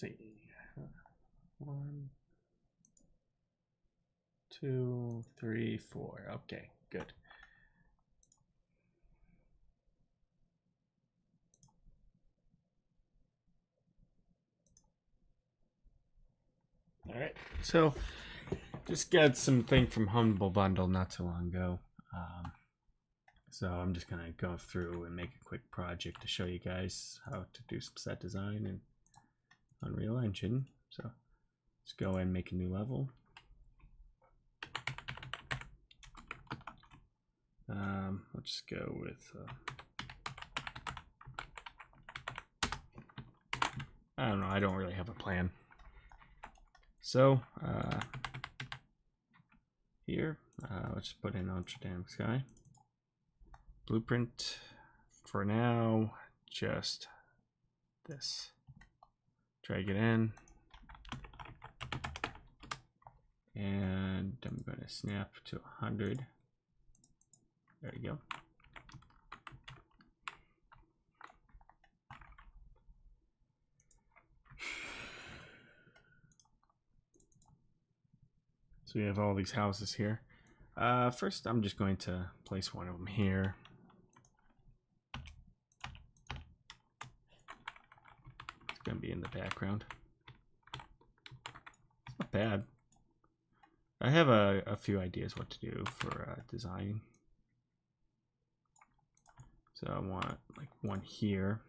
see. 1, 2, 3, 4. Okay, good. All right, so just got something from Humble Bundle not too long ago. So I'm just gonna go through and make a quick project to show you guys how to do some set design in Unreal Engine. So let's go and make a new level. Let's just go with I don't know, I don't really have a plan. So here, let's put in Ultradynamic Sky. Blueprint for now, just this. Drag it in. And I'm going to snap to 100. There we go. So we have all these houses here. First, I'm just going to place one of them here. It's going to be in the background. It's not bad. I have a few ideas what to do for design. So I want like one here.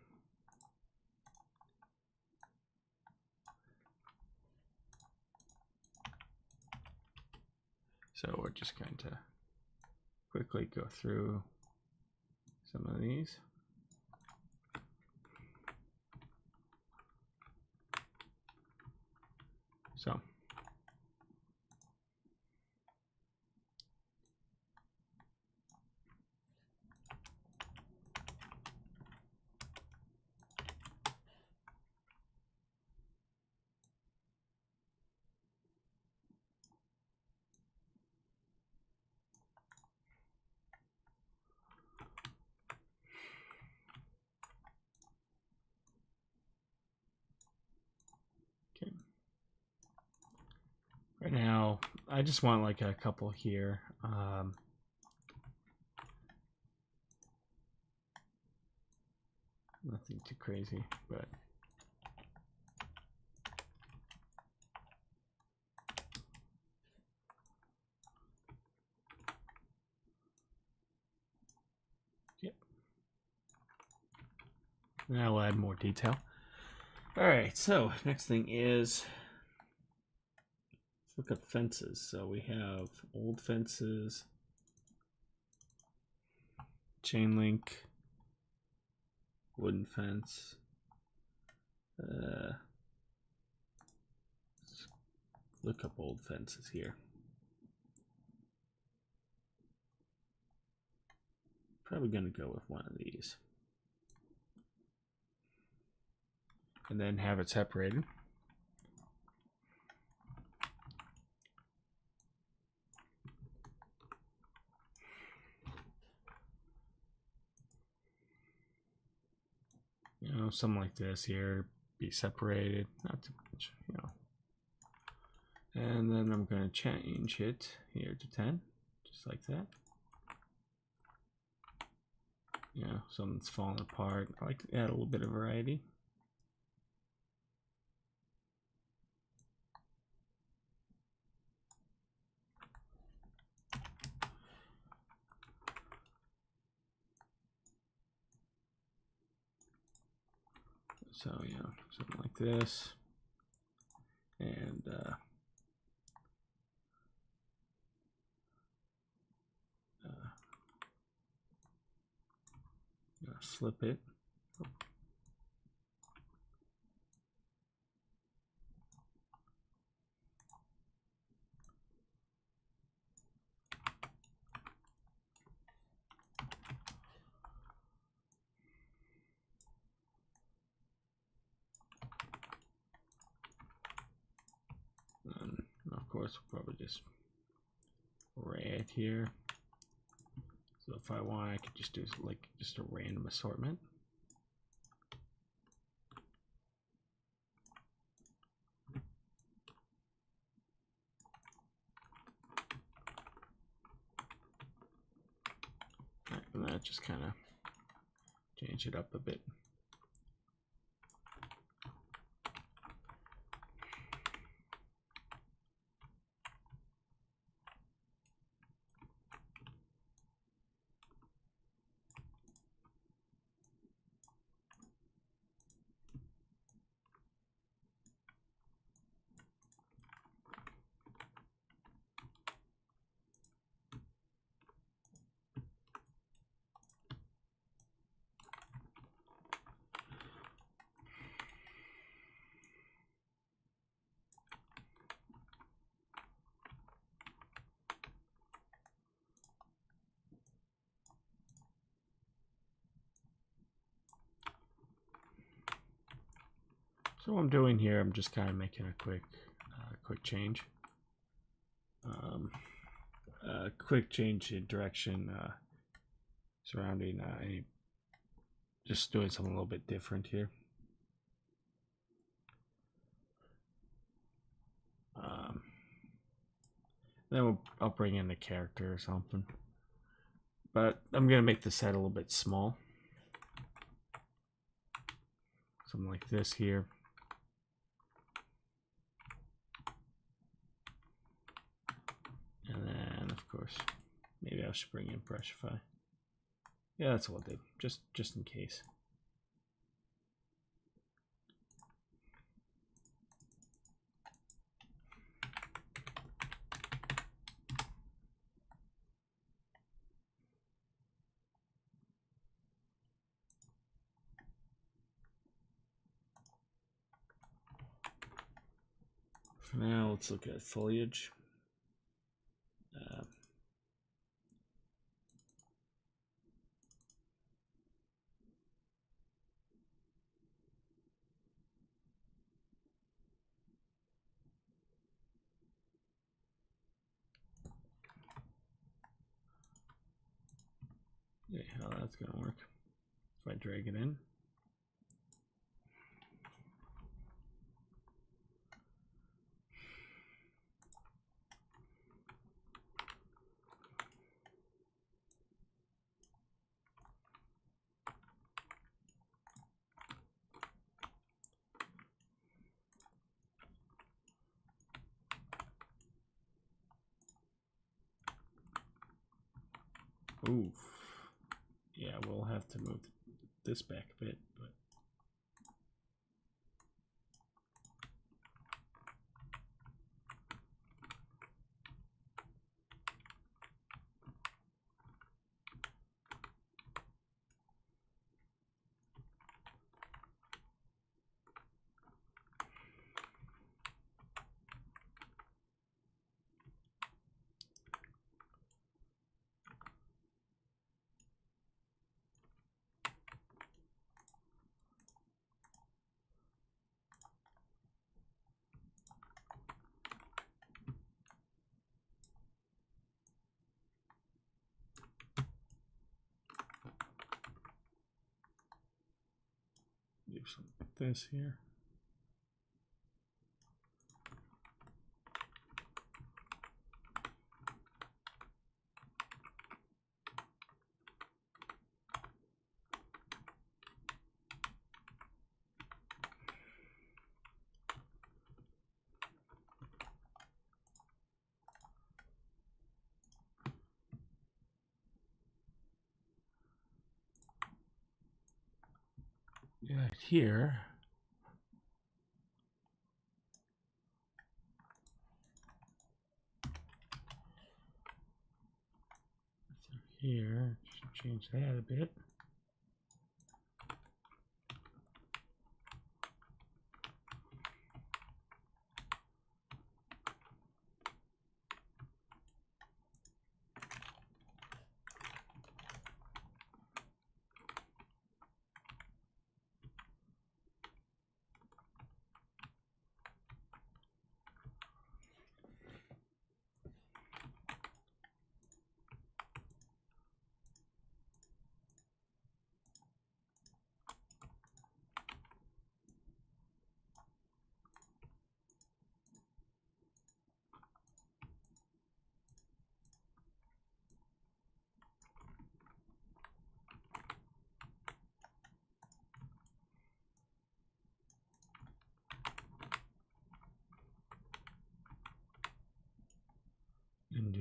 So we're just going to quickly go through some of these. So right now, I just want like a couple here. Nothing too crazy, but yep. Now we'll add more detail. All right, so next thing is let's look at fences. So we have old fences, chain link, wooden fence. Let's look up old fences here. Probably going to go with one of these. And then have it separated. You know, something like this here, be separated, not too much, you know. And then I'm going to change it here to 10, just like that. You know, something's falling apart. I like to add a little bit of variety. So, you know, something like this. And slip it. And of course, we'll probably just right here. So if I want, I could just do like just a random assortment. just kind of change it up a bit. So what I'm doing here, I'm just kind of making a quick change. Quick change in direction surrounding just doing something a little bit different here. Then I'll bring in the character or something. But I'm going to make the set a little bit small. Something like this here. And then, of course, maybe I should bring in Brushify. Yeah, that's what I'll do, just in case. For now, let's look at foliage. Yeah, how that's gonna work. If I drag it in. Oof. Yeah, we'll have to move this back a bit, but do something like this here. Yeah, here. Here, change that a bit.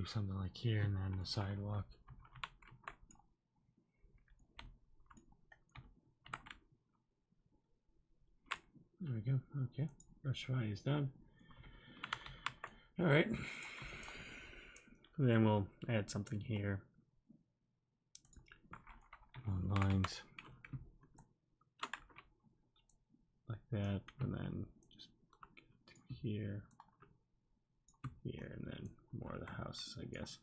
do something like here and then the sidewalk. There we go. Okay, brush fly is done. All right. Then we'll add something here. Lines like that, and then just here, here, and then more of the houses, I guess.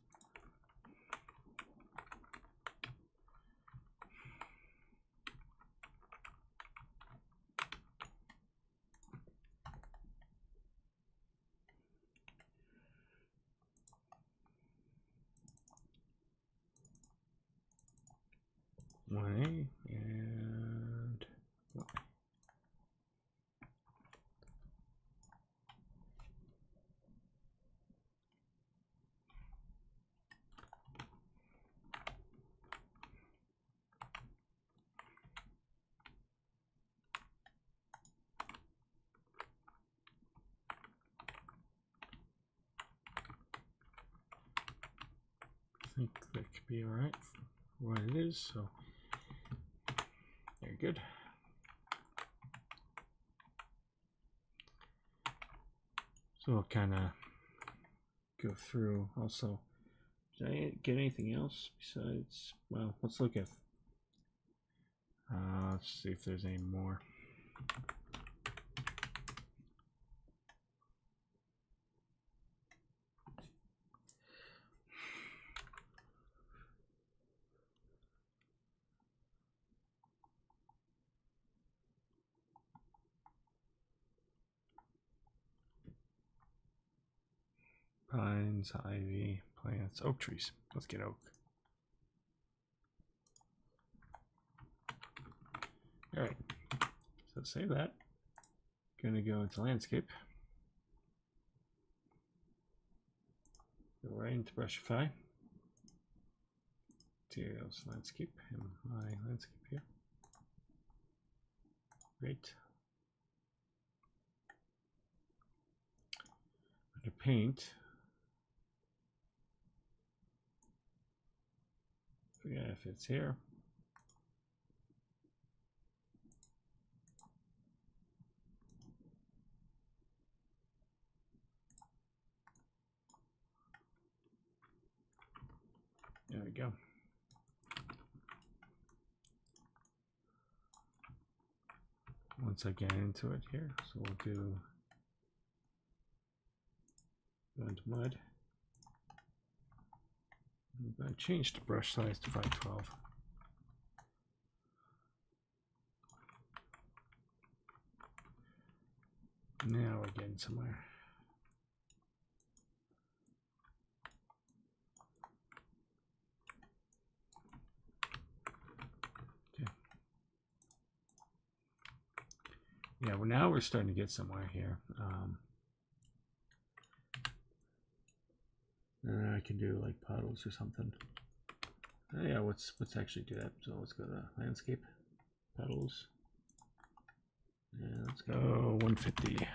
One and one. I think that could be all right for what it is. So very good. So we'll kind of go through also. Did I get anything else besides? Well, let's look at. Let's see if there's any more. Pines, ivy, plants, oak trees. Let's get oak. All right, so save that. Gonna go into landscape. Go right into brushify. Materials, landscape, and my landscape here. Great. Under paint. Forget if it's here. There we go. Once I get into it here, so we'll go into mud. I'm going to change the brush size to 512. Now we're getting somewhere. Okay. Yeah, well now we're starting to get somewhere here. And I can do like puddles or something. Oh, yeah, let's actually do that. So let's go to landscape, puddles, and let's go 150.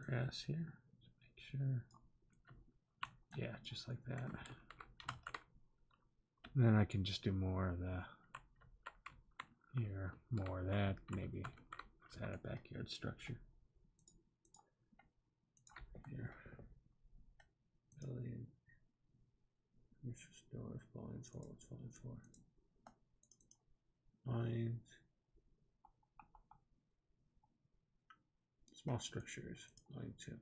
Grass here, just make sure. Yeah, just like that. And then I can just do more of the here, more of that. Maybe let's add a backyard structure here. Building, commercial stores, blinds, walls, lines, small structures, line 2.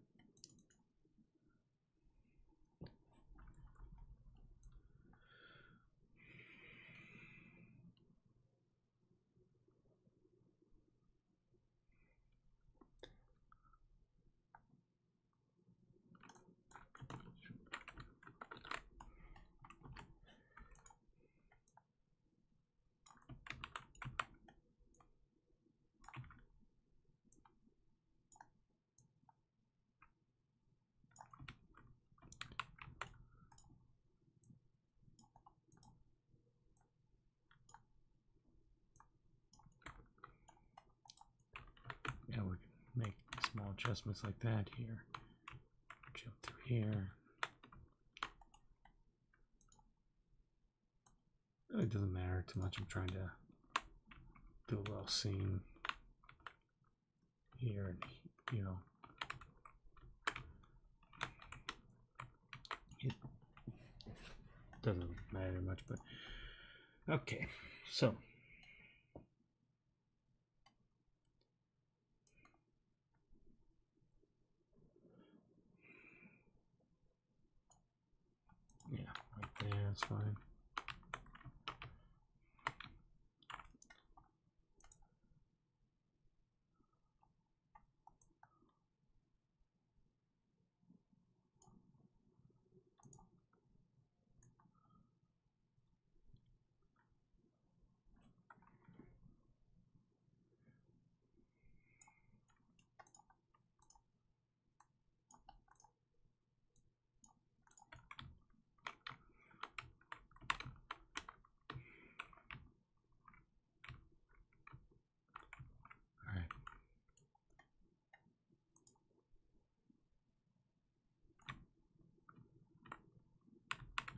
adjustments like that here. Jump through here. Really doesn't matter too much. I'm trying to do a little scene here, and you know, it doesn't matter much, but okay. So yeah, right there, that's fine.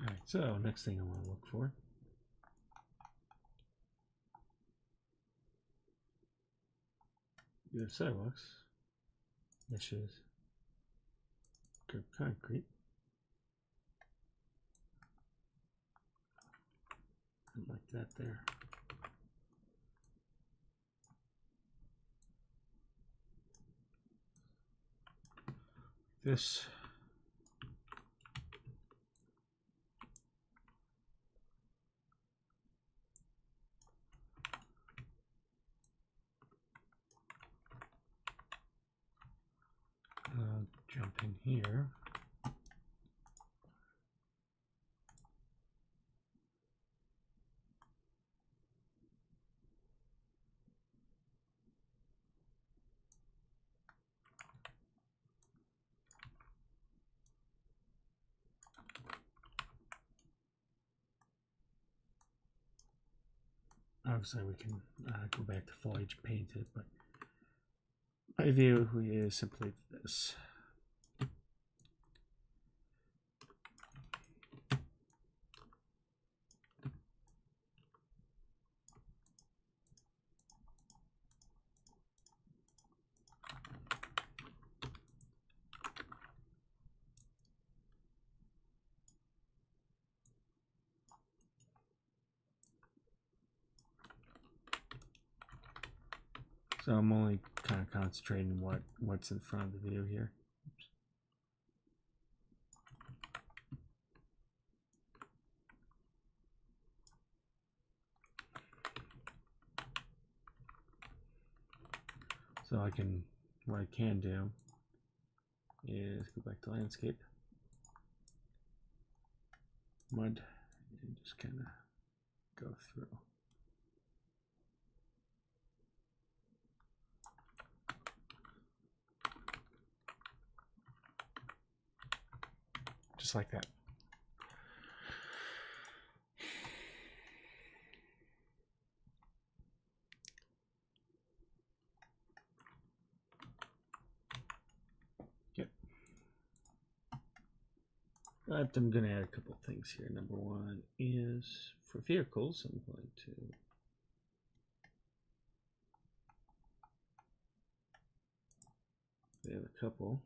Alright, so next thing I want to look for the sidewalks, meshes, curb concrete, like that there. This jump in here. Obviously, we can go back to foliage painted, but my view is simply this. So I'm only kind of concentrating what's in front of the view here. Oops. So what I can do is go back to landscape, mud, and just kind of go through. Just like that. Yep. But I'm going to add a couple things here. Number one is for vehicles, I'm going to add a couple.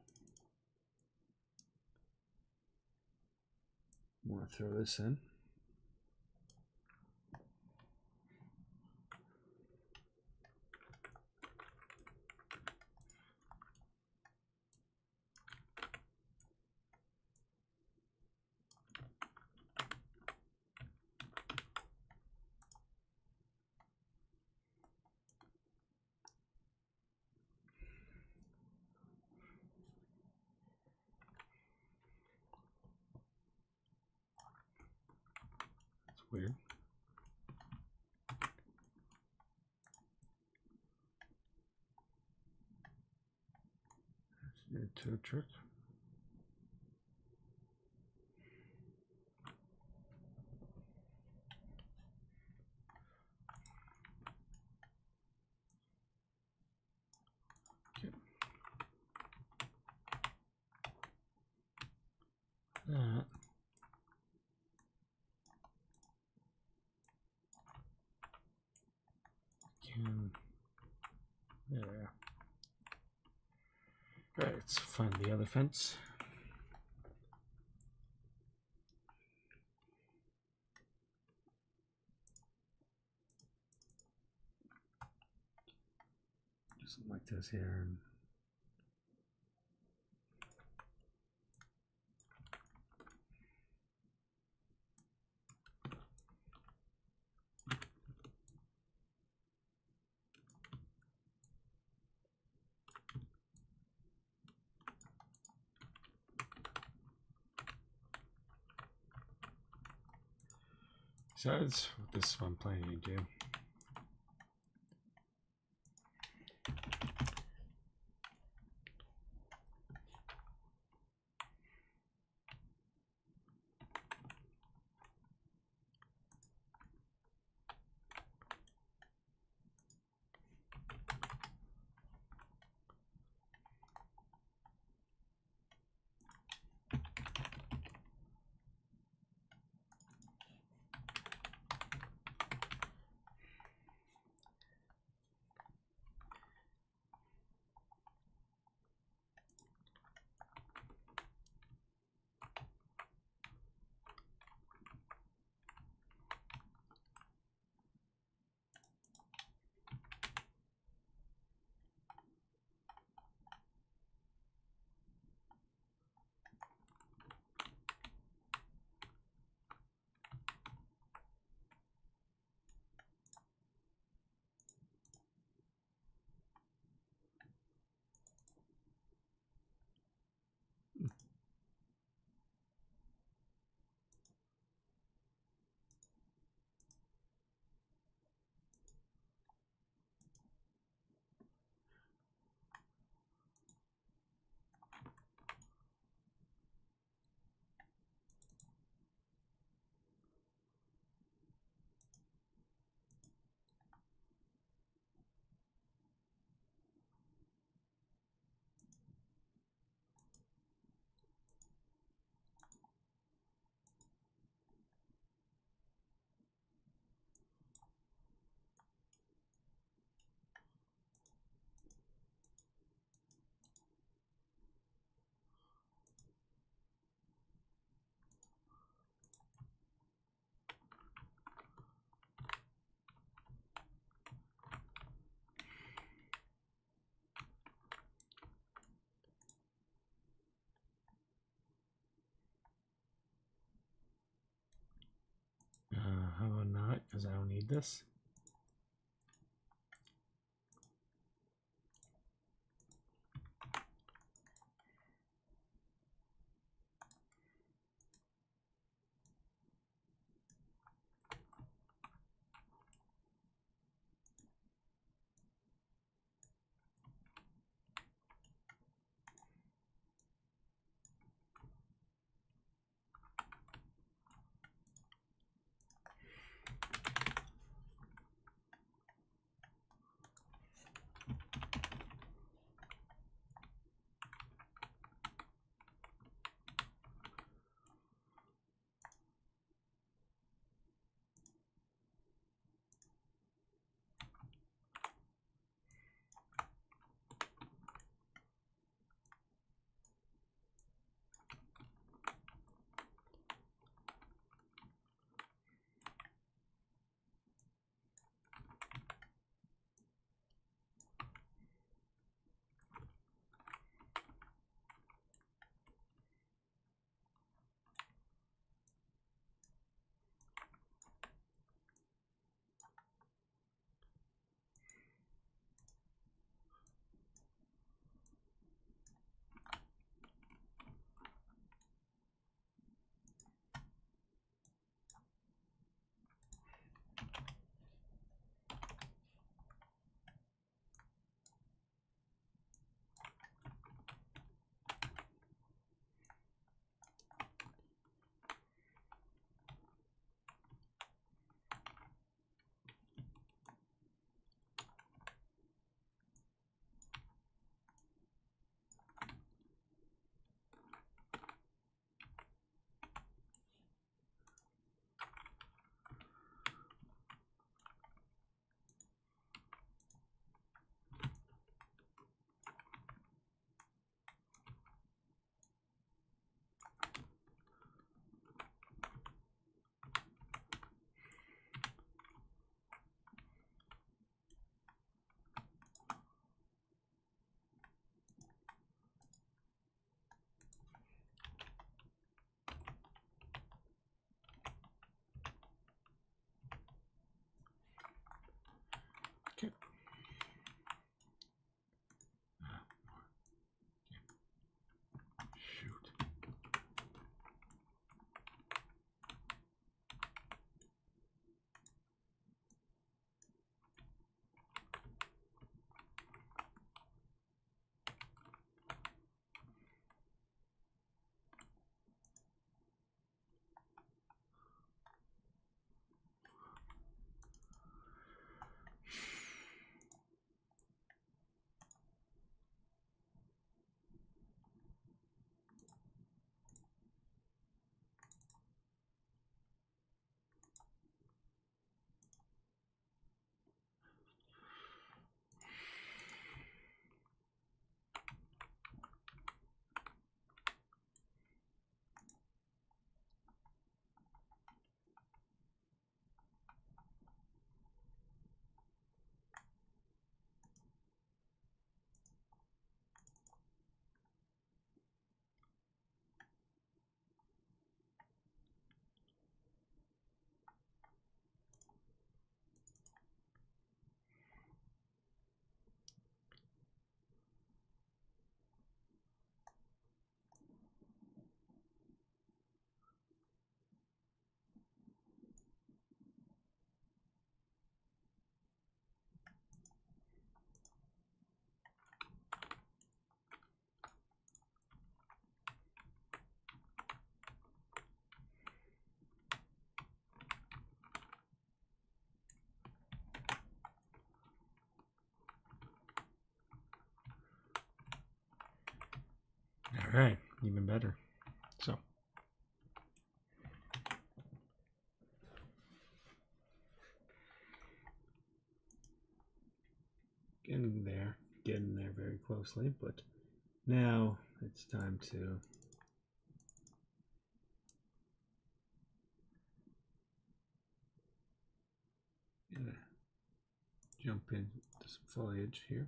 I want to throw this in. That's weird. Into a trick. Okay. that. There. Alright, let's find the other fence. Something like this here. So that's what this is what I'm planning to do. How about not? Because I don't need this. Alright, even better. So. Getting there very closely, but now it's time to jump into some foliage here.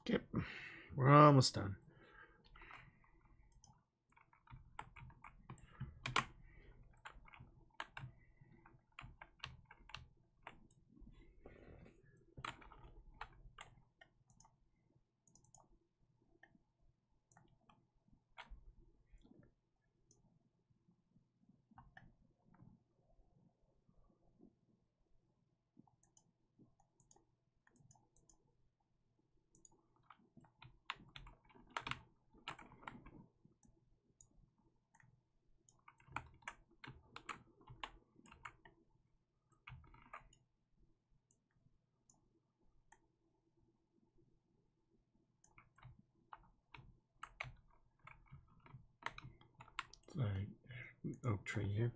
Okay, we're almost done. Oak tree here.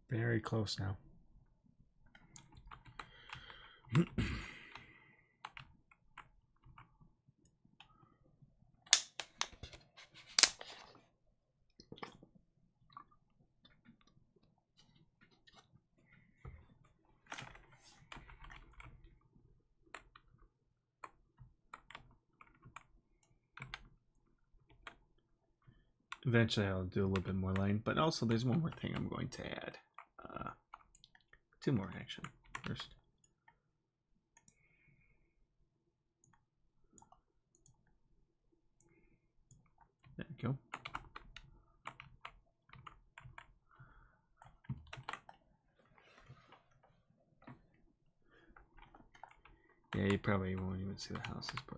Very close now. Eventually I'll do a little bit more line, but also there's one more thing I'm going to add. Two more action first. There we go. Yeah, you probably won't even see the houses, but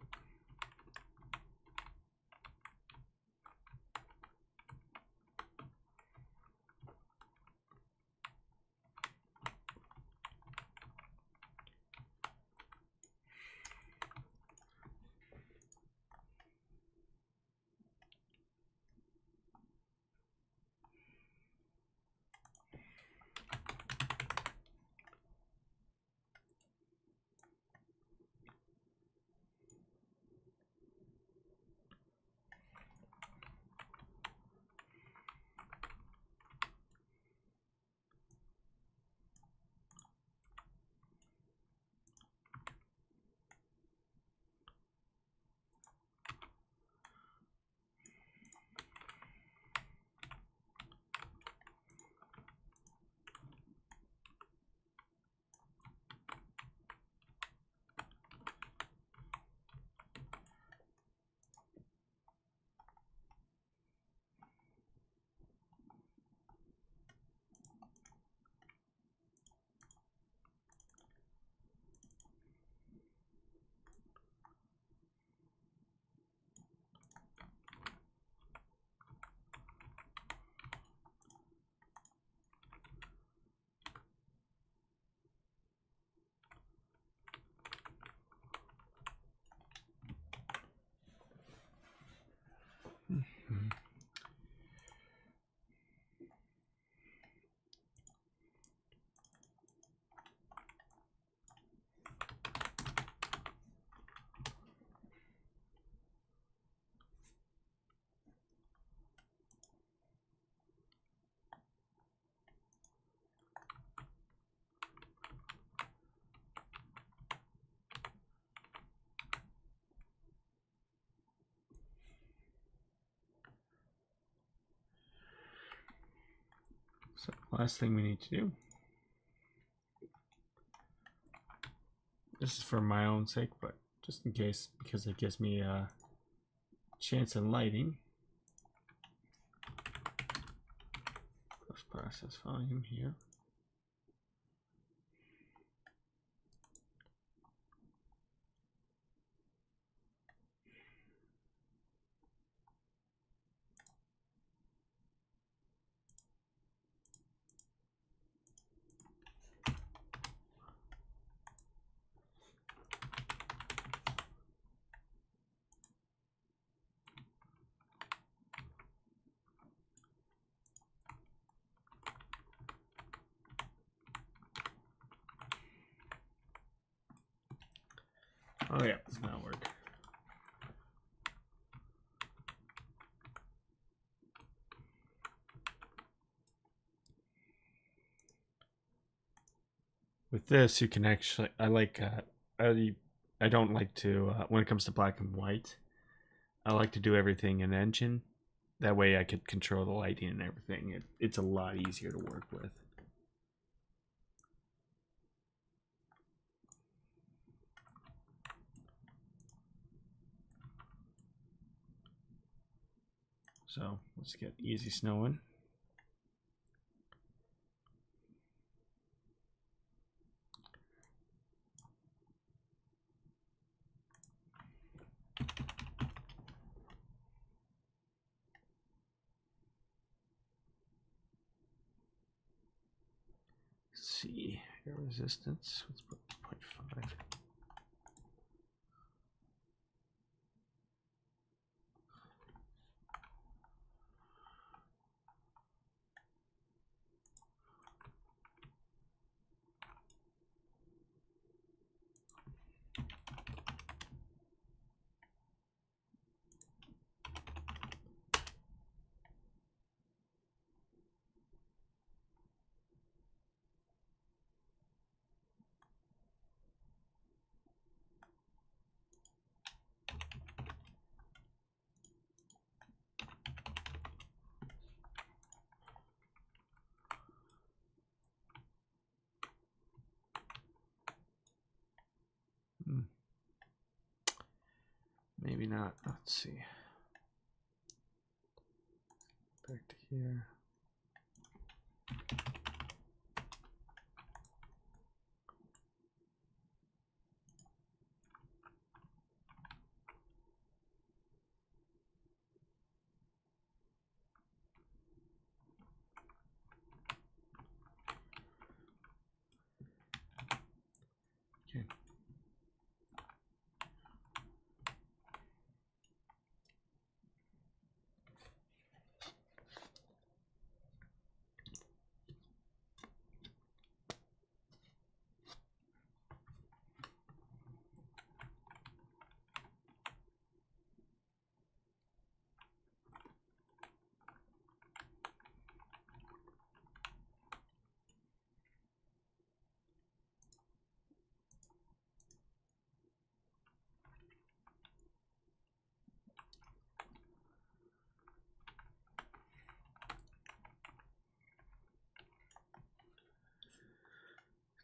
So last thing we need to do. This is for my own sake, but just in case, because it gives me a chance in lighting. Post process volume here. Oh yeah, does not work. With this, you can actually. I don't like to when it comes to black and white. I like to do everything in Engine. That way, I could control the lighting and everything. It's a lot easier to work with. So let's get easy snowing. Let's see air resistance. Let's put 0.5. Maybe not. Let's see. Back to here. Okay.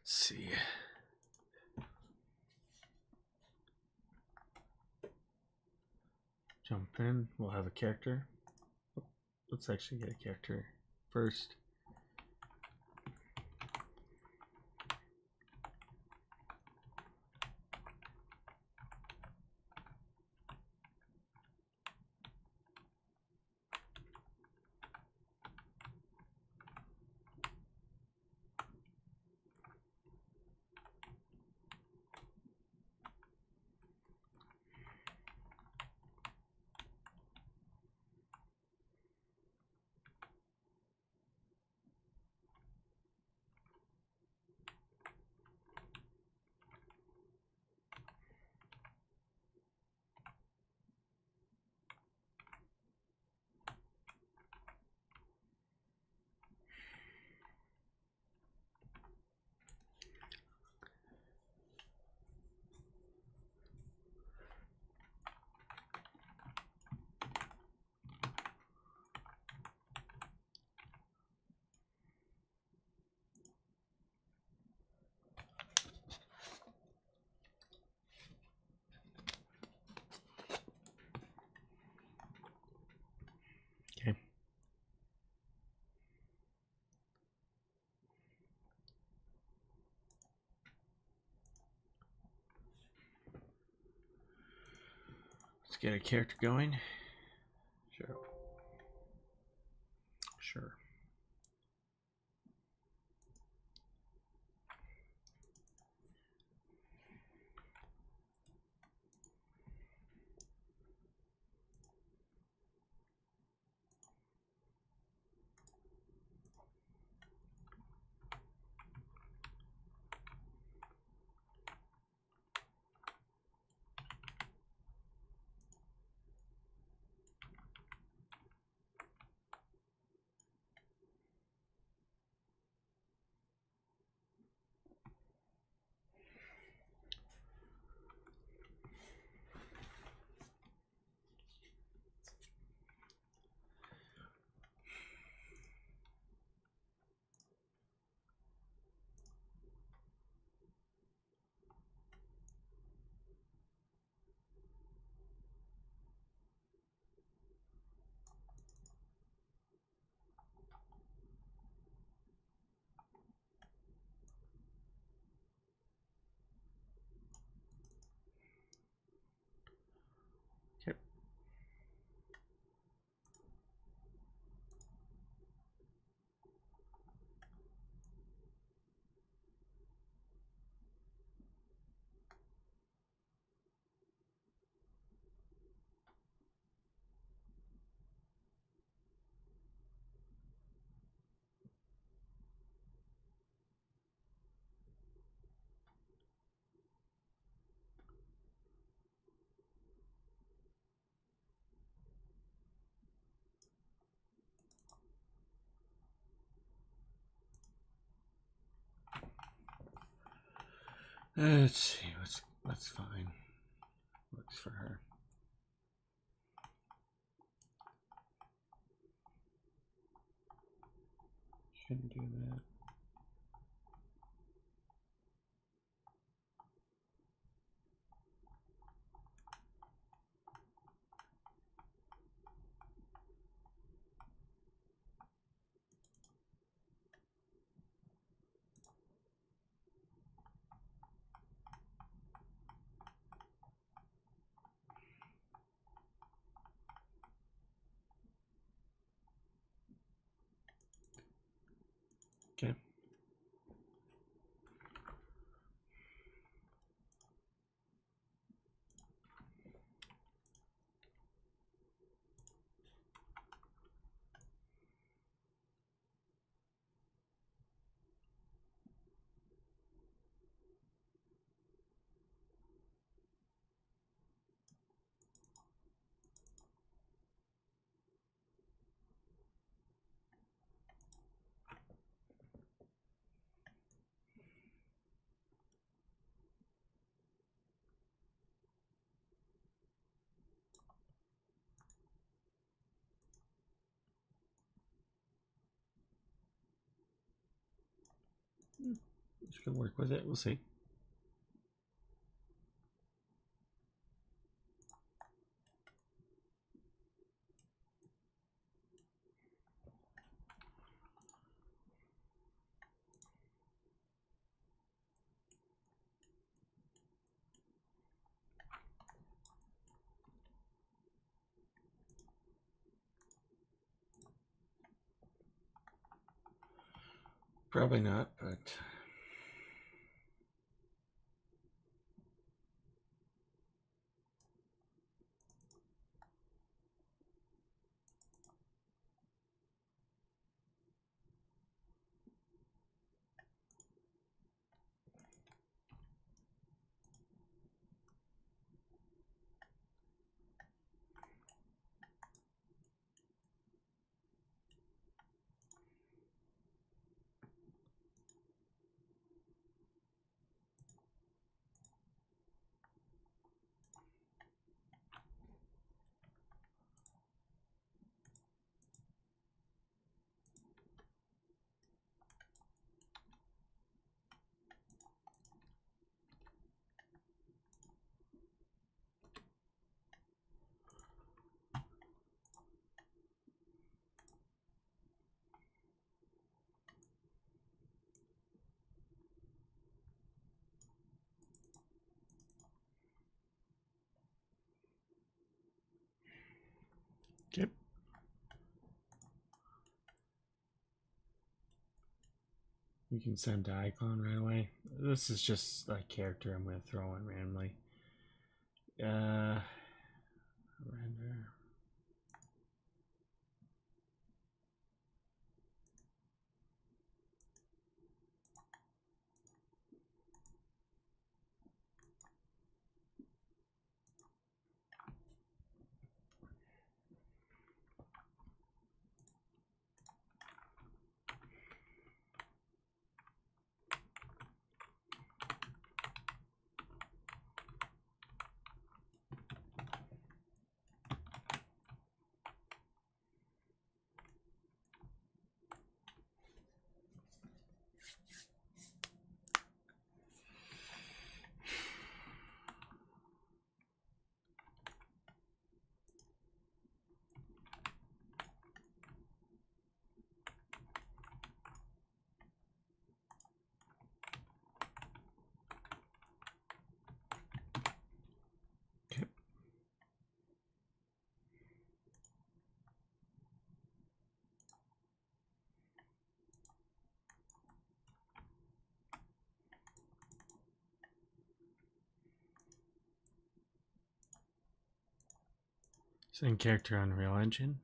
Let's see. Jump in. We'll have a character. Let's actually get a character first. get a character going. Sure. Sure. Okay. Let's see what's fine. Works for her. Shouldn't do that. Okay. Just gonna work with it. We'll see. Probably not, but Okay. You can send to iclone right away. This is just a character I'm going to throw in randomly. Render. Send character on Unreal Engine.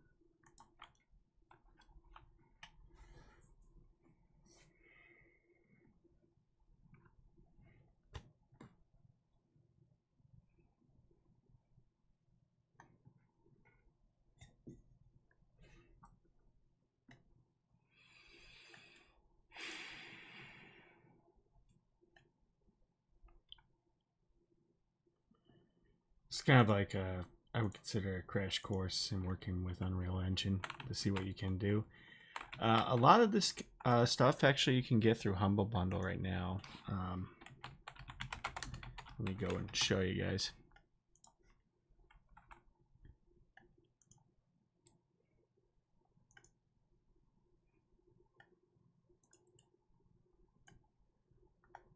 It's kind of like I would consider a crash course in working with Unreal Engine to see what you can do. A lot of this stuff actually you can get through Humble Bundle right now. Let me go and show you guys.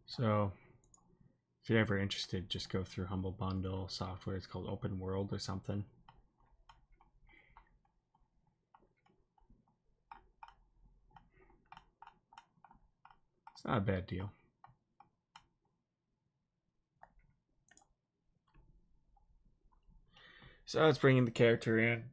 So if you're ever interested, just go through Humble Bundle software. It's called Open World or something. It's not a bad deal. So it's bringing the character in.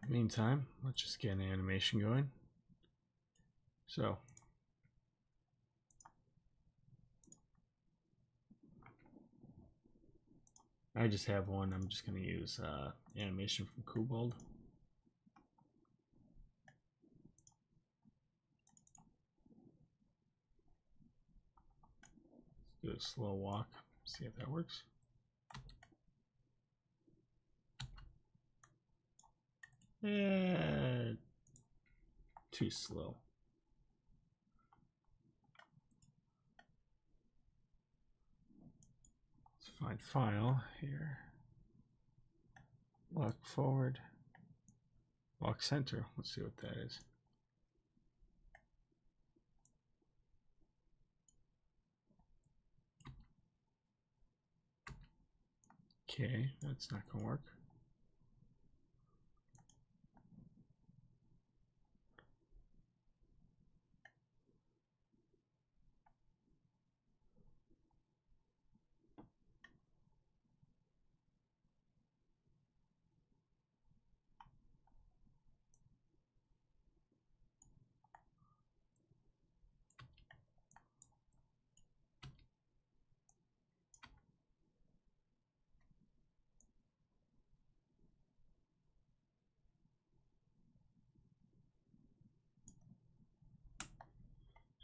Meantime, let's just get an animation going. So I just have one. I'm just going to use animation from Kobold. Let's do a slow walk. See if that works. Too slow. Let's find file here. Walk forward. Walk center. Let's see what that is. Okay, that's not going to work.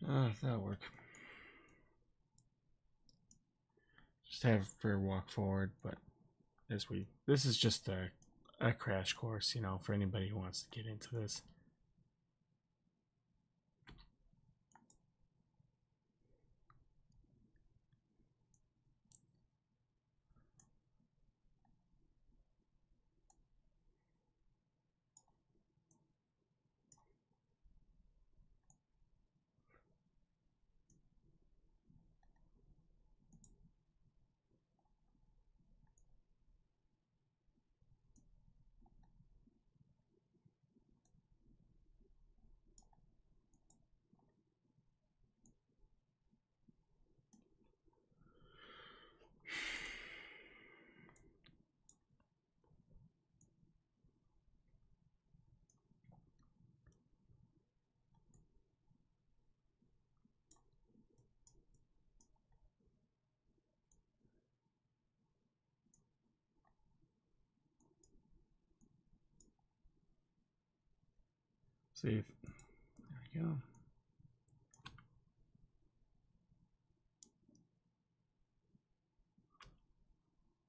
That'll work. Just have her walk forward, but this is just a crash course, you know, for anybody who wants to get into this. Save. There we go.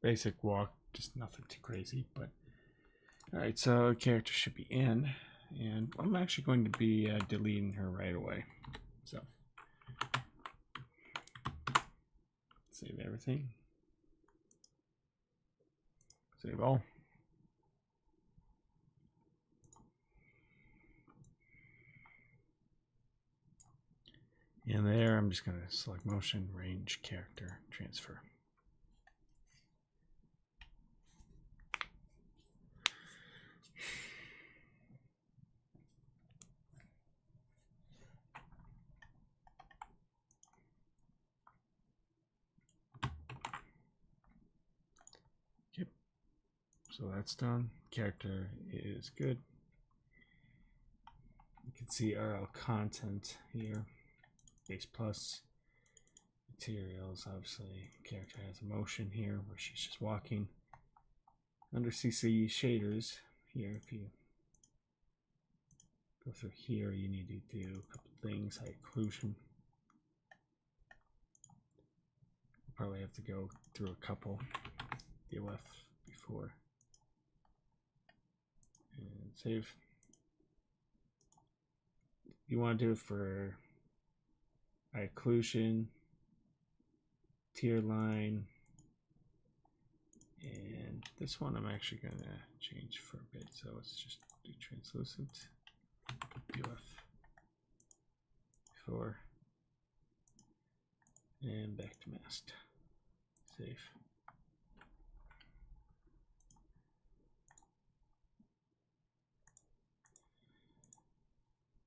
Basic walk, just nothing too crazy, but alright, so character should be in, and I'm actually going to be deleting her right away. So save everything. Save all. And there, I'm just going to select motion, range, character, transfer. Yep. So that's done. Character is good. You can see RL content here. Base plus. Materials, obviously. Character has a motion here where she's just walking. Under CC shaders, here, if you go through here, you need to do a couple things. High occlusion. You'll probably have to go through a couple. DOF before. And save. You want to do it for high occlusion, tier line, and this one I'm actually going to change for a bit, so let's just do translucent, UF before, and back to masked. Save.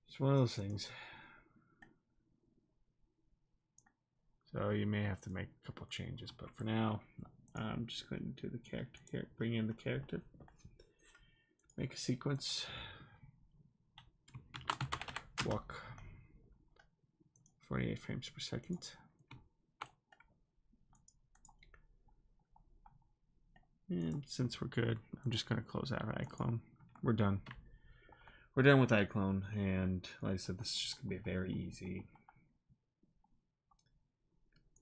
It's one of those things. So you may have to make a couple changes, but for now, I'm just going to do the character here. Bring in the character. Make a sequence. Walk 48 frames per second. And since we're good, I'm just going to close out iclone. We're done. We're done with iclone, and like I said, this is just going to be very easy.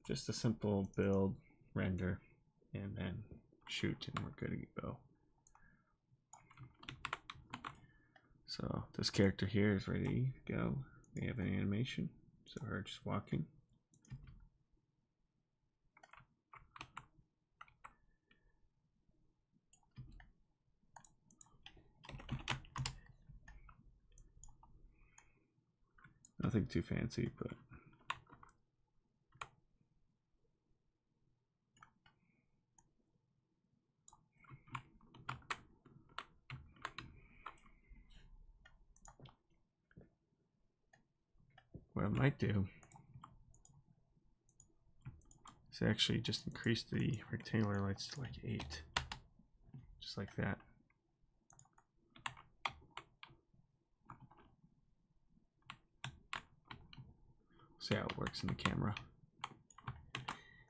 Just a simple build, render, and then shoot, and we're good to go. So this character here is ready to go. We have an animation, so her just walking. Nothing too fancy, but what I might do is actually just increase the rectangular lights to like 8, just like that. See how it works in the camera.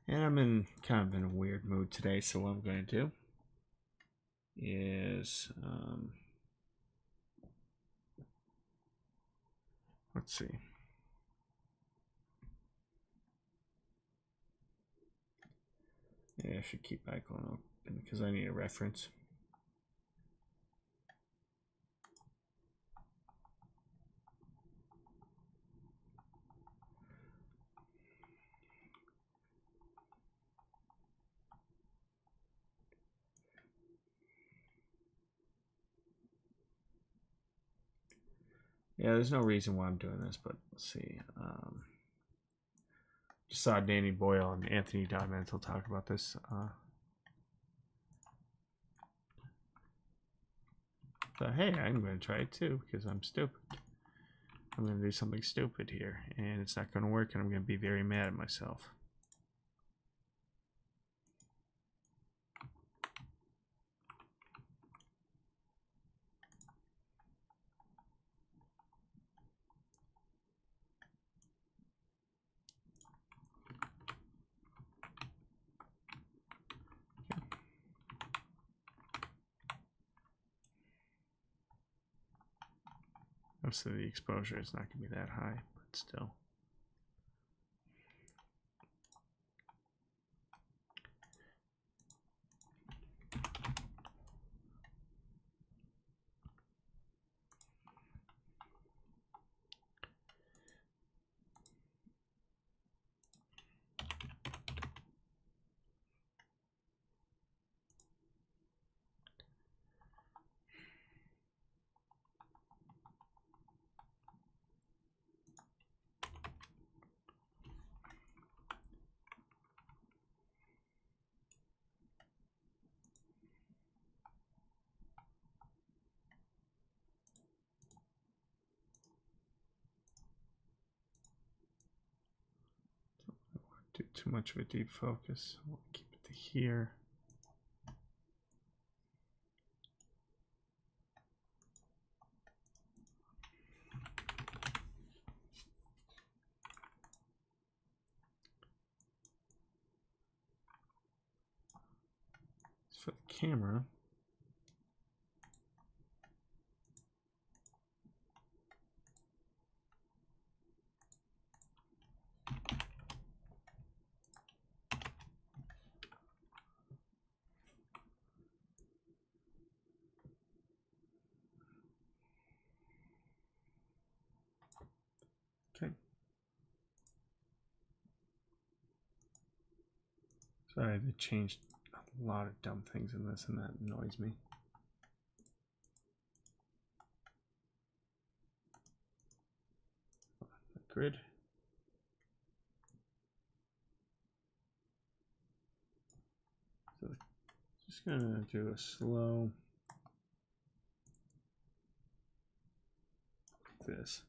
And I'm kind of in a weird mood today, so what I'm going to do is let's see. Yeah, I should keep iclone open because I need a reference. Yeah, there's no reason why I'm doing this, but let's see. Just saw Danny Boyle and Anthony Dimental talk about this. So hey, I'm going to try it too because I'm stupid. I'm going to do something stupid here, and it's not going to work, and I'm going to be very mad at myself. Obviously, the exposure is not going to be that high, but still. Do too much of a deep focus. We'll keep it to here. For the camera, okay. Sorry, they changed a lot of dumb things in this, and that annoys me. The grid. So just gonna do a slow like this.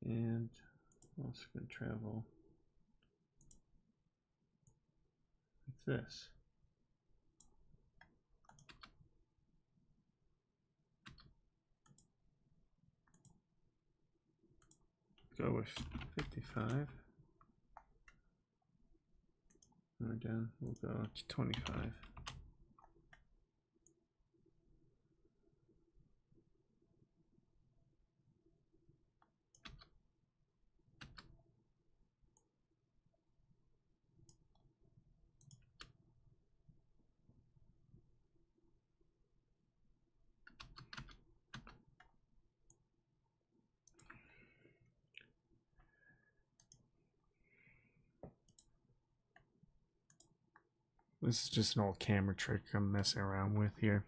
And I'm also going to travel like this. Go with 55. And we're down, we'll go to 25. This is just an old camera trick I'm messing around with here.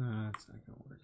That's not gonna work.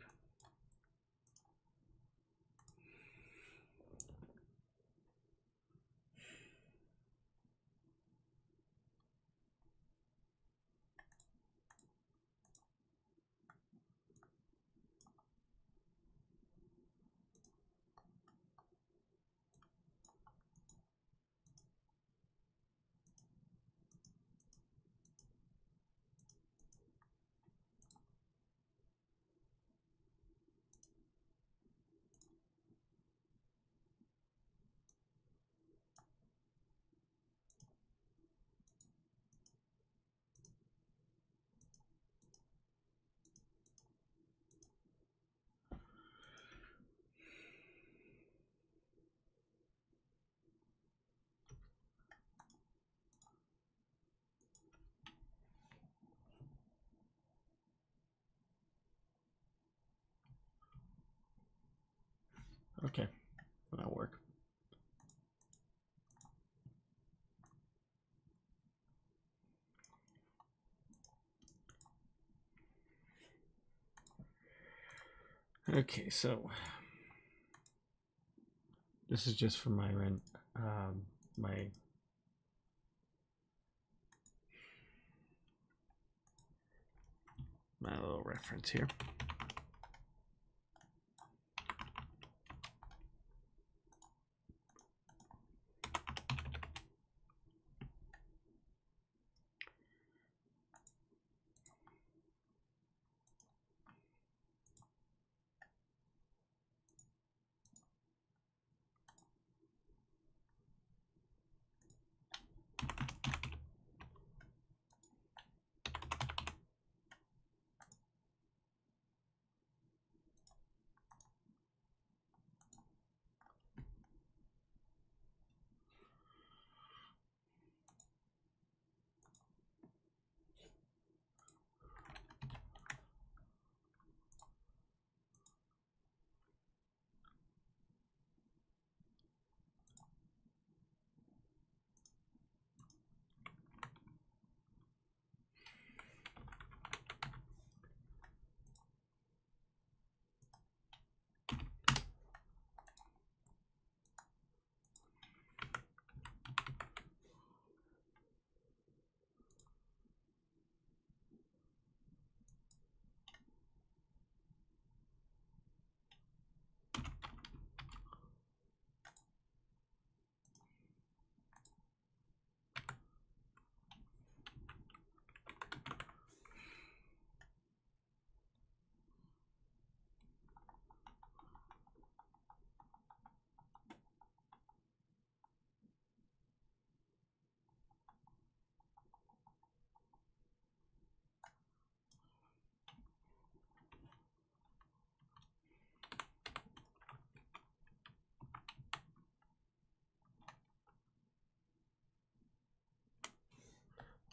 Okay, that'll work. Okay, so this is just for my my little reference here.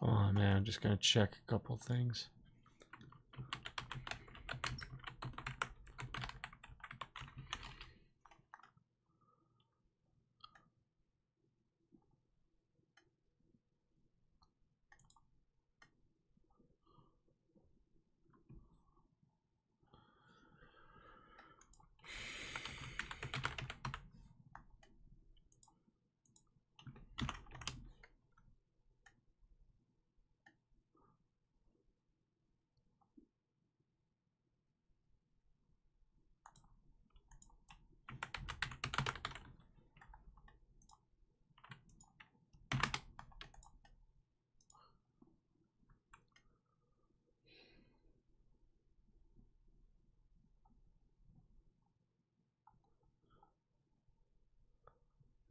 Oh man, I'm just gonna check a couple things.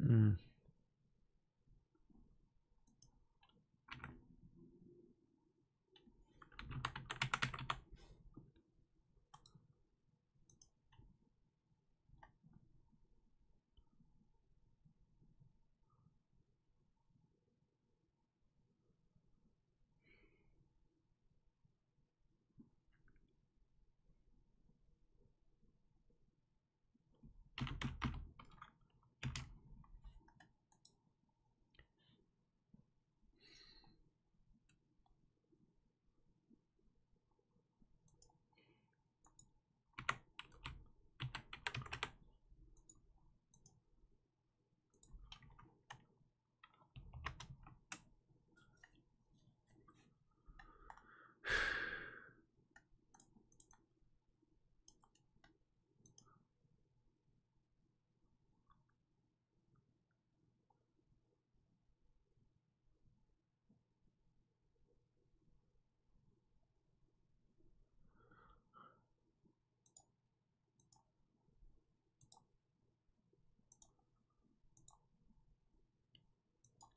Mm.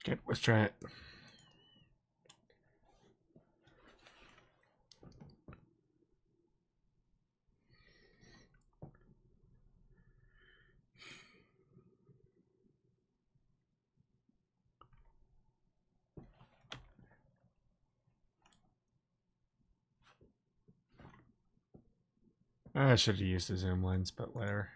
Okay, let's try it. I should have used the zoom lens, but whatever.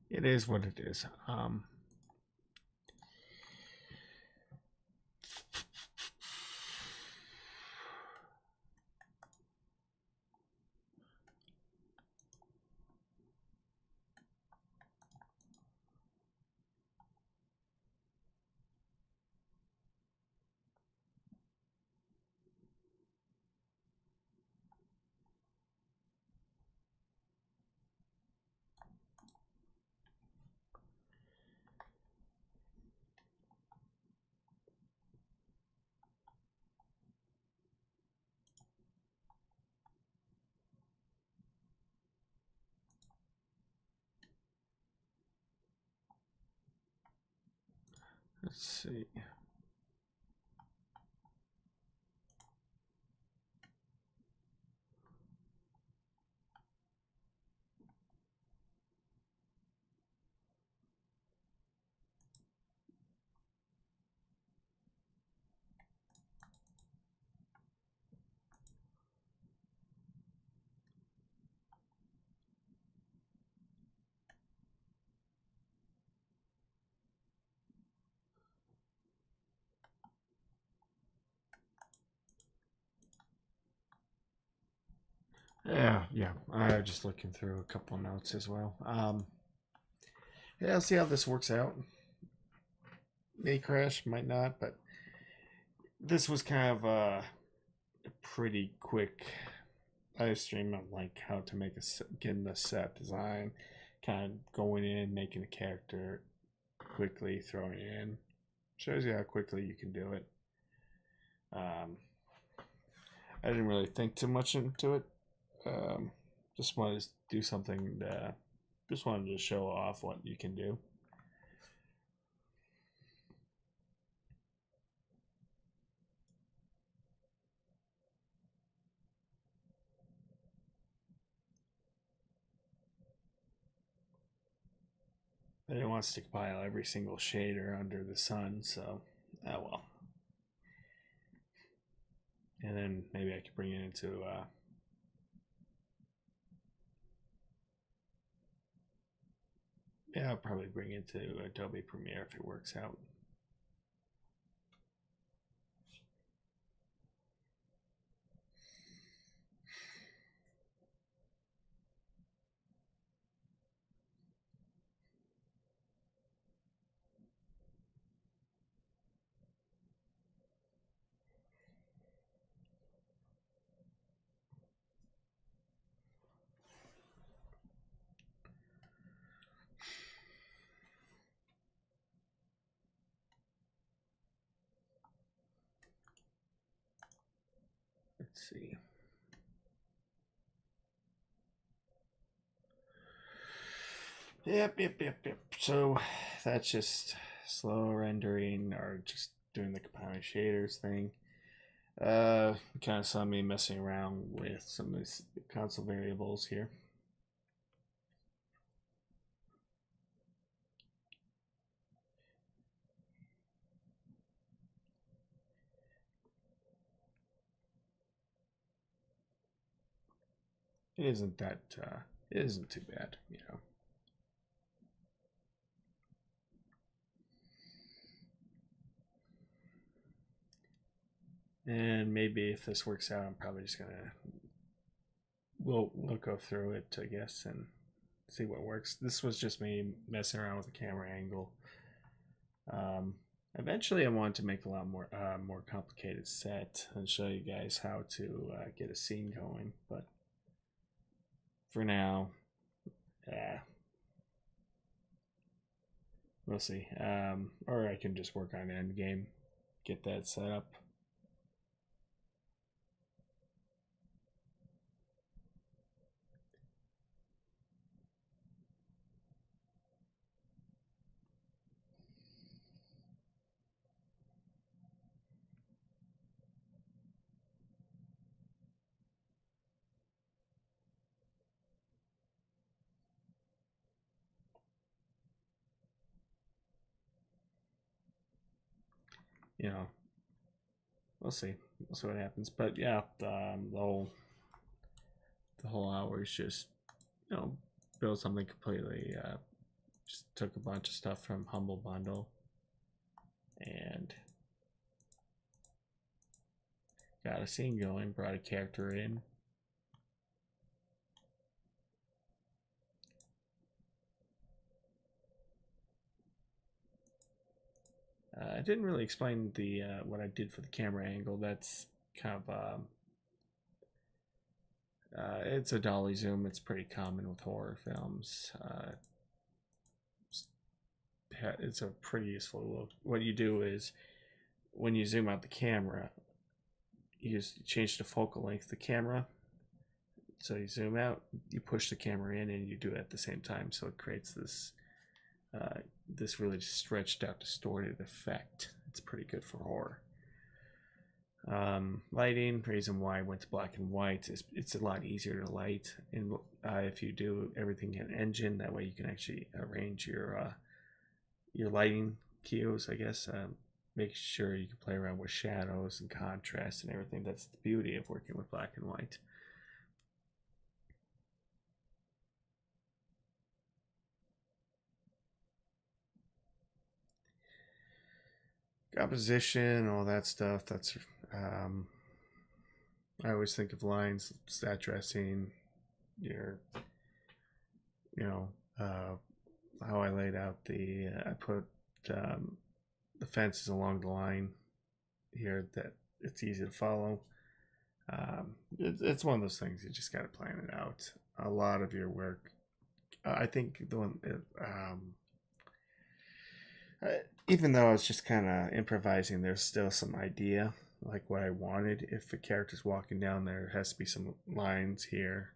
It is what it is. Let's see. Yeah. I'm just looking through a couple notes as well. Yeah, I'll see how this works out. May crash, might not, but this was kind of a pretty quick live stream on like how to make getting the set design, kind of going in, making a character, quickly throwing it in. Shows you how quickly you can do it. I didn't really think too much into it. Just wanted to do something. Just wanted to show off what you can do. I didn't want to compile every single shader under the sun, so oh well. And then maybe I could bring it into yeah, I'll probably bring it to Adobe Premiere if it works out. Let's see. Yep. So that's just slow rendering or just doing the compiling shaders thing. Kind of saw me messing around with some of these console variables here. It isn't that, it isn't too bad, you know. And maybe if this works out, I'm probably just gonna we'll go through it, I guess, and see what works. This was just me messing around with the camera angle. Eventually, I wanted to make a lot more more complicated set and show you guys how to get a scene going. But for now, yeah, we'll see. Or I can just work on Endgame, get that set up. you know, we'll see. We'll see what happens. But yeah, the whole hour is just, build something completely. Just took a bunch of stuff from Humble Bundle and got a scene going, brought a character in. I didn't really explain the what I did for the camera angle. That's kind of it's a dolly zoom. It's pretty common with horror films. It's a pretty useful look. What you do is when you zoom out the camera, you just change the focal length of the camera. So you zoom out, you push the camera in, and you do it at the same time. So it creates this really stretched out, distorted effect. It's pretty good for horror. Lighting, reason why I went to black and white is it's a lot easier to light, and if you do everything in engine, that way you can actually arrange your lighting cues, I guess. Make sure you can play around with shadows and contrast and everything. That's the beauty of working with black and white. Composition, all that stuff. That's I always think of lines, stat dressing, your, how I laid out I put the fences along the line here that it's easy to follow. It's one of those things you just got to plan it out. A lot of your work, I think the one, even though I was just kind of improvising, there's still some idea, like what I wanted. If a character's walking down, there has to be some lines here.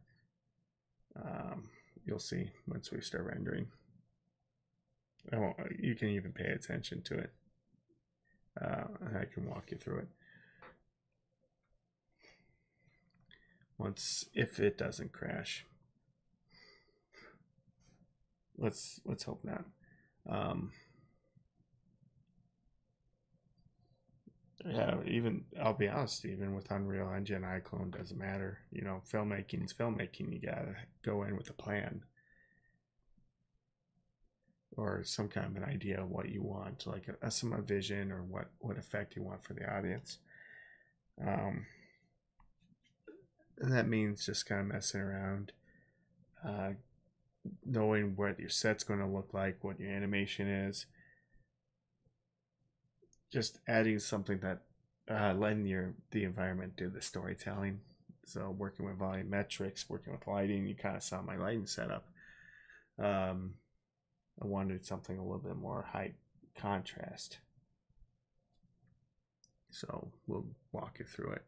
You'll see once we start rendering. You can even pay attention to it. I can walk you through it. If it doesn't crash. Let's hope not. Yeah, even I'll be honest, even with Unreal Engine, iclone doesn't matter. Filmmaking is filmmaking. You gotta go in with a plan or some kind of an idea of what you want, like some vision or what effect you want for the audience. And that means just kind of messing around, knowing what your set's going to look like, what your animation is, just adding something that letting the environment do the storytelling. So working with volumetrics, working with lighting, you kind of saw my lighting setup. I wanted something a little bit more high contrast. So we'll walk you through it.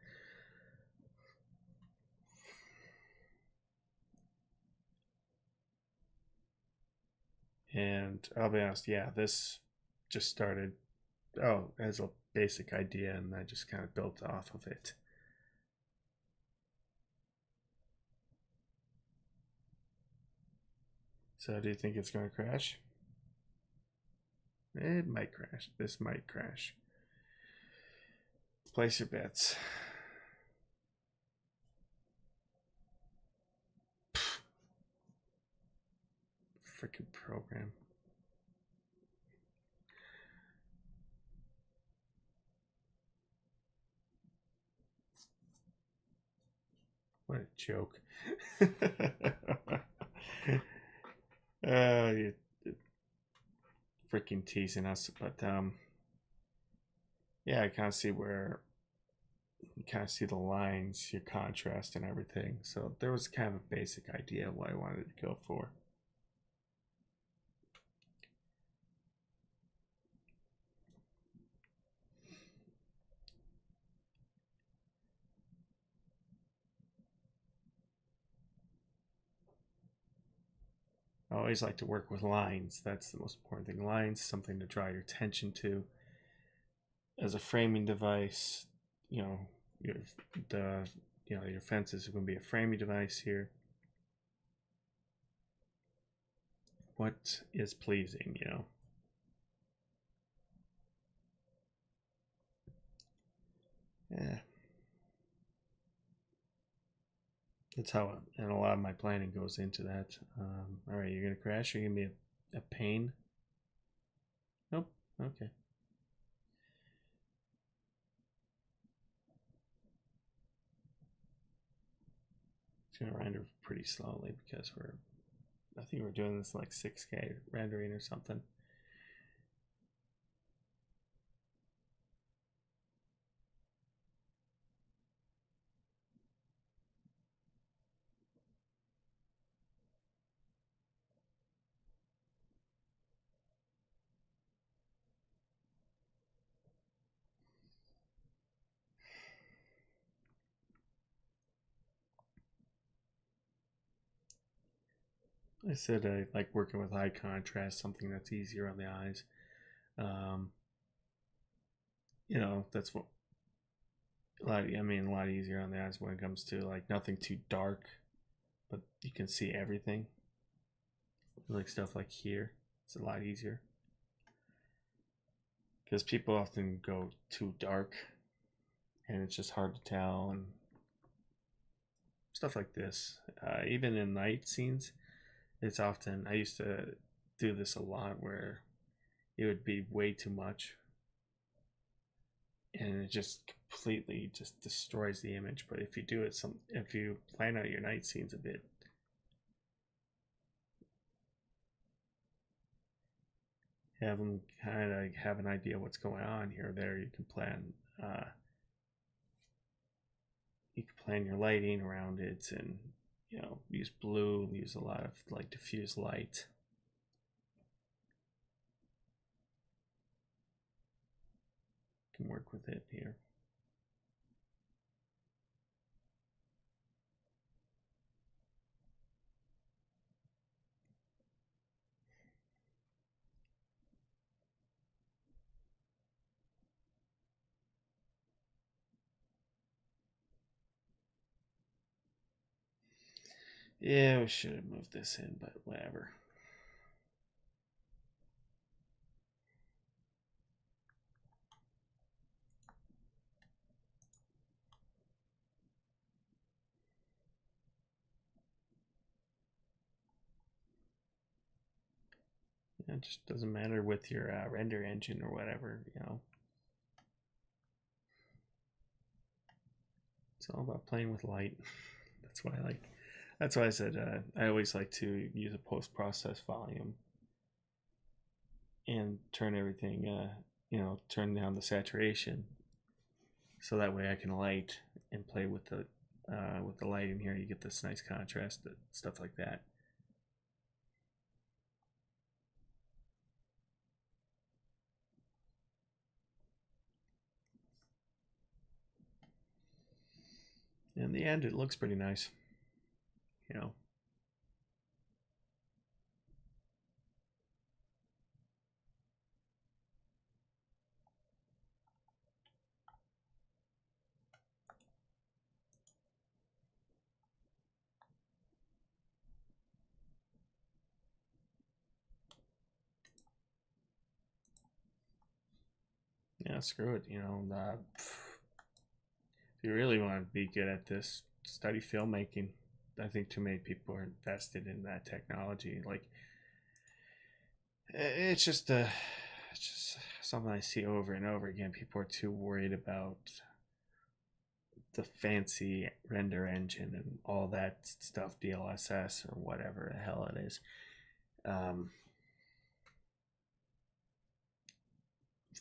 And I'll be honest, yeah, this just started as a basic idea, and I just kind of built off of it. So do you think it's going to crash? It might crash. This might crash. Place your bets. Freaking program. What a joke. You're freaking teasing us, but yeah, I kind of see where you kind of see the lines, your contrast, and everything. So there was kind of a basic idea of what I wanted to go for. I always like to work with lines. That's the most important thing. Lines, something to draw your attention to. As a framing device, your fence is going to be a framing device here. What is pleasing, Yeah. That's how, and a lot of my planning goes into that. All right, you're gonna crash. Or you're gonna be a pain. Nope. Okay. It's gonna render pretty slowly because I think we're doing this like 6K rendering or something. I said I like working with high contrast, something that's easier on the eyes. Um, that's what a lot easier on the eyes when it comes to like nothing too dark, but you can see everything. Like stuff like here, it's a lot easier because people often go too dark, and it's just hard to tell and stuff like this. Even in night scenes, it's often I used to do this a lot where it would be way too much and it just completely just destroys the image. But if you do it if you plan out your night scenes a bit, have them kind of have an idea what's going on here or there, you can plan your lighting around it, and use blue, use a lot of like diffuse light. Can work with it here. Yeah, we should have moved this in, but whatever. It just doesn't matter with your render engine or whatever, It's all about playing with light. That's why I like. That's why I said I always like to use a post-process volume and turn everything, turn down the saturation, so that way I can light and play with the light in here. You get this nice contrast, stuff like that. In the end, it looks pretty nice, you know. Yeah, screw it. If you really want to be good at this, study filmmaking. I think too many people are invested in that technology. Like, it's just something I see over and over again. People are too worried about the fancy render engine and all that stuff, DLSS or whatever the hell it is.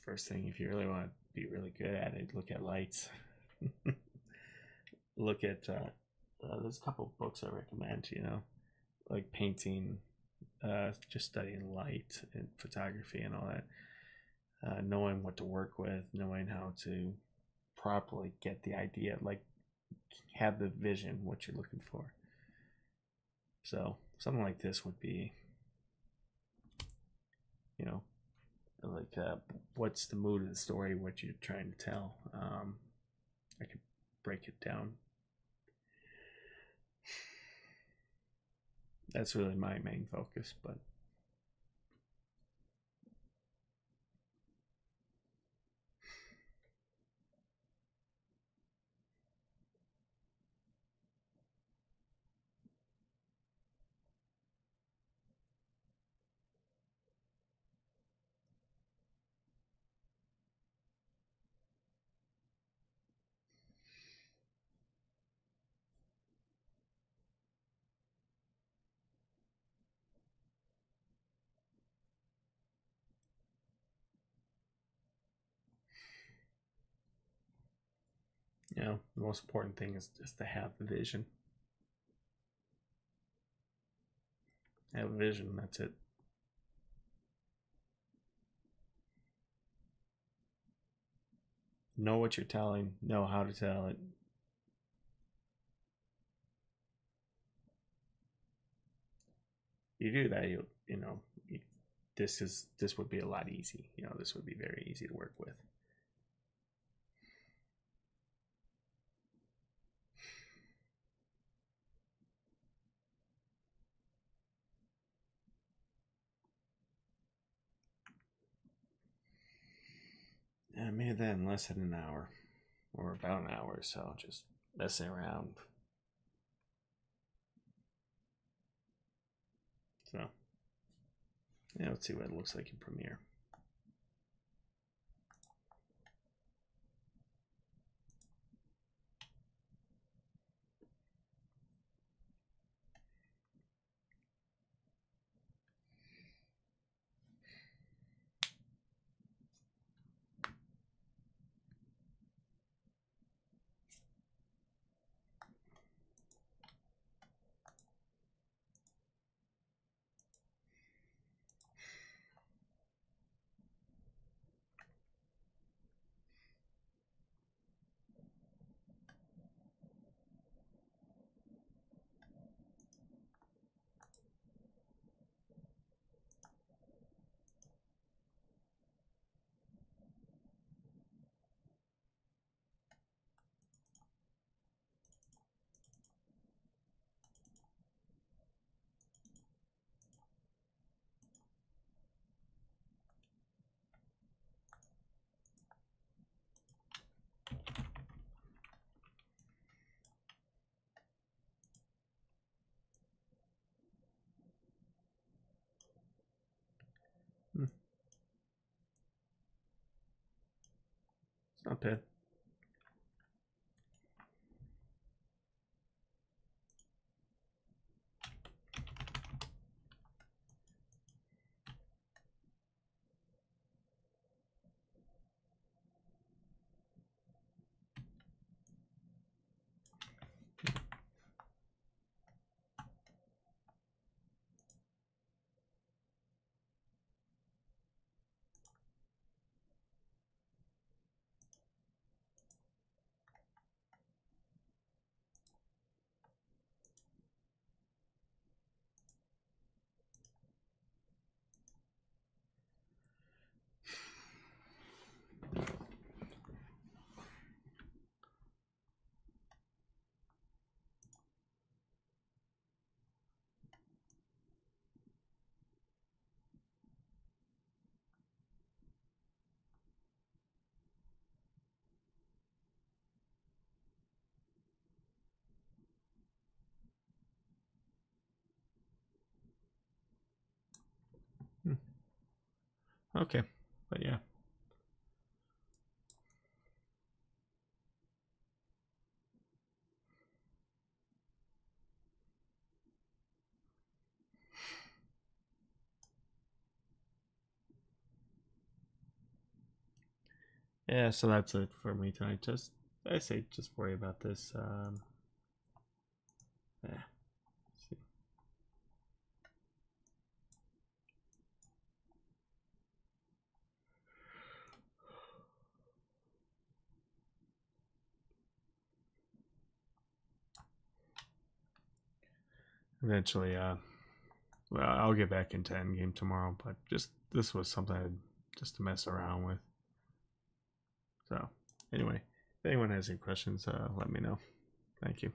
First thing, if you really want to be really good at it, look at lights. Look at there's a couple of books I recommend. Like painting, just studying light and photography and all that. Knowing what to work with, knowing how to properly get the idea, like have the vision, what you're looking for. So something like this would be, like what's the mood of the story, what you're trying to tell. I could break it down. That's really my main focus, but You know, the most important thing is just to have the vision. Have a vision, that's it. Know what you're telling, know how to tell it. You do that, you know, this would be a lot easy. You know, this would be very easy to work with. And I made that in less than an hour, or about an hour, so just messing around. So, yeah, let's see what it looks like in Premiere. It's not bad. Okay, but yeah. Yeah, so that's it for me tonight. I say, just worry about this. Yeah. See. Eventually, well, I'll get back into Endgame tomorrow, but just this was something just to mess around with. So, anyway, if anyone has any questions, let me know. Thank you.